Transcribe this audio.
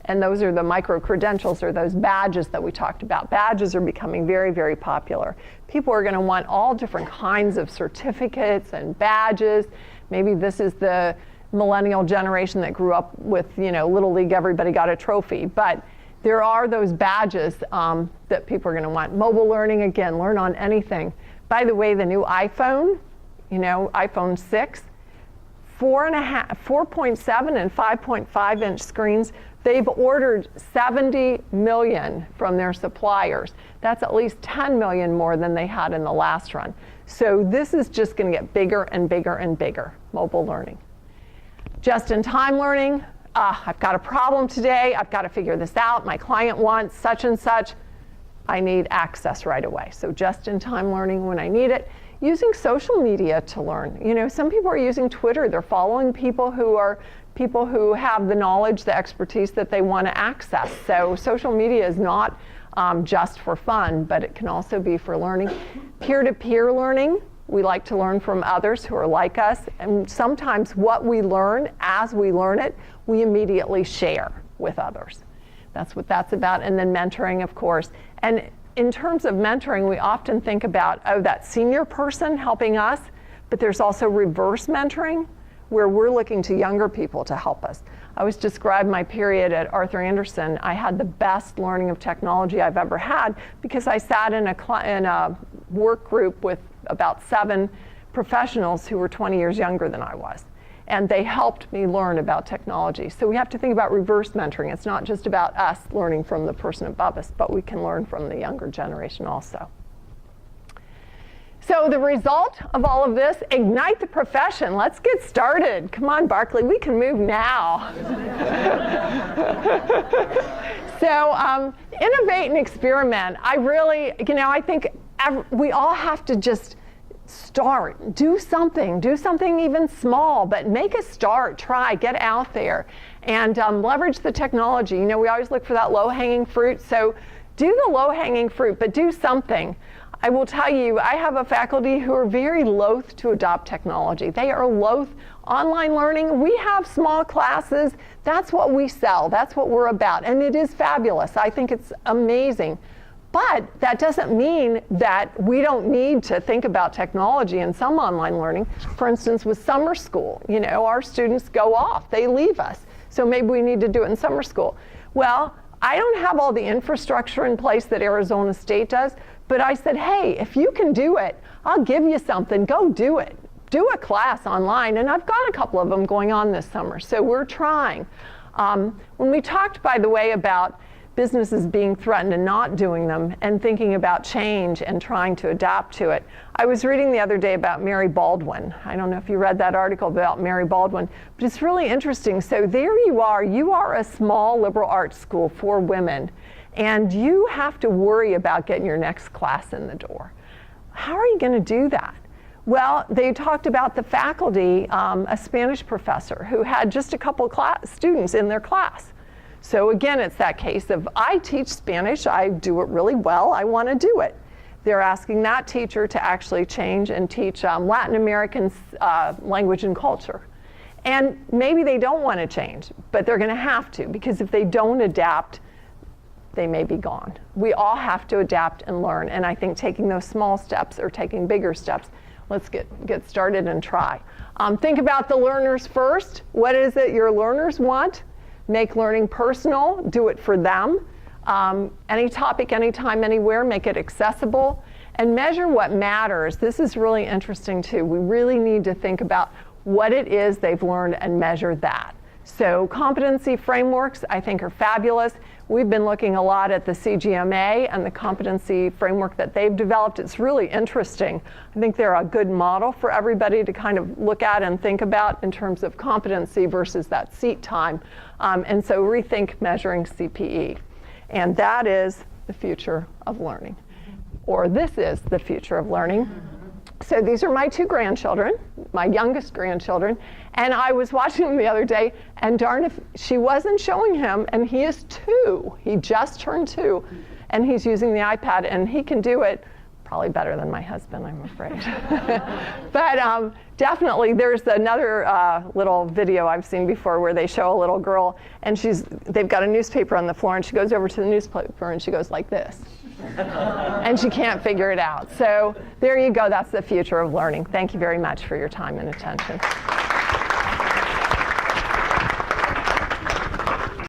And those are the micro-credentials, or those badges that we talked about. Badges are becoming very, very popular. People are going to want all different kinds of certificates and badges. Maybe this is the millennial generation that grew up with, Little League, everybody got a trophy. But there are those badges that people are going to want. Mobile learning, again, learn on anything. By the way, the new iPhone, iPhone 6, 4.7 and 5.5 inch screens, they've ordered 70 million from their suppliers. That's at least 10 million more than they had in the last run. So this is just going to get bigger and bigger and bigger, mobile learning. Just-in-time learning. I've got a problem today. I've got to figure this out. My client wants such and such. I need access right away. So just-in-time learning when I need it. Using social media to learn. Some people are using Twitter. They're following people who have the knowledge, the expertise that they want to access. So social media is not just for fun, but it can also be for learning. Peer-to-peer learning. We like to learn from others who are like us. And sometimes what we learn, as we learn it, we immediately share with others. That's what that's about. And then mentoring, of course. And in terms of mentoring, we often think about, that senior person helping us, but there's also reverse mentoring, where we're looking to younger people to help us. I always describe my period at Arthur Andersen. I had the best learning of technology I've ever had because I sat in a work group with about 7 professionals who were 20 years younger than I was. And they helped me learn about technology. So we have to think about reverse mentoring. It's not just about us learning from the person above us, but we can learn from the younger generation also. So the result of all of this, ignite the profession. Let's get started. Come on, Barclay, we can move now. So innovate and experiment. I think we all have to just start, do something even small, but make a start, try, get out there, and leverage the technology. We always look for that low-hanging fruit, so do the low-hanging fruit, but do something. I will tell you, I have a faculty who are very loath to adopt technology. They are loath. Online learning, we have small classes. That's what we sell. That's what we're about. And it is fabulous. I think it's amazing. But that doesn't mean that we don't need to think about technology in some online learning. For instance, with summer school, our students go off. They leave us. So maybe we need to do it in summer school. Well, I don't have all the infrastructure in place that Arizona State does. But I said, hey, if you can do it, I'll give you something. Go do it. Do a class online. And I've got a couple of them going on this summer. So we're trying. When we talked, by the way, about businesses being threatened and not doing them and thinking about change and trying to adapt to it, I was reading the other day about Mary Baldwin. I don't know if you read that article about Mary Baldwin, but it's really interesting. So there you are a small liberal arts school for women. And you have to worry about getting your next class in the door. How are you going to do that? Well, they talked about the faculty, a Spanish professor who had just a couple students in their class. So again, it's that case of, I teach Spanish, I do it really well, I want to do it. They're asking that teacher to actually change and teach Latin American language and culture. And maybe they don't want to change, but they're going to have to, because if they don't adapt, they may be gone. We all have to adapt and learn, and I think taking those small steps or taking bigger steps, let's get started and try. Think about the learners first. What is it your learners want? Make learning personal, do it for them. Any topic, anytime, anywhere, make it accessible, and measure what matters. This is really interesting too. We really need to think about what it is they've learned and measure that. So competency frameworks, I think, are fabulous. We've been looking a lot at the CGMA and the competency framework that they've developed. It's really interesting. I think they're a good model for everybody to kind of look at and think about in terms of competency versus that seat time. And so rethink measuring CPE. And that is the future of learning. Or this is the future of learning. So these are my 2 grandchildren, my youngest grandchildren, and I was watching them the other day, and darn if she wasn't showing him, and he is 2. He just turned 2, and he's using the iPad, and he can do it probably better than my husband, I'm afraid. But definitely, there's another little video I've seen before where they show a little girl, and they've got a newspaper on the floor, and she goes over to the newspaper, and she goes like this. And she can't figure it out. So there you go. That's the future of learning. Thank you very much for your time and attention.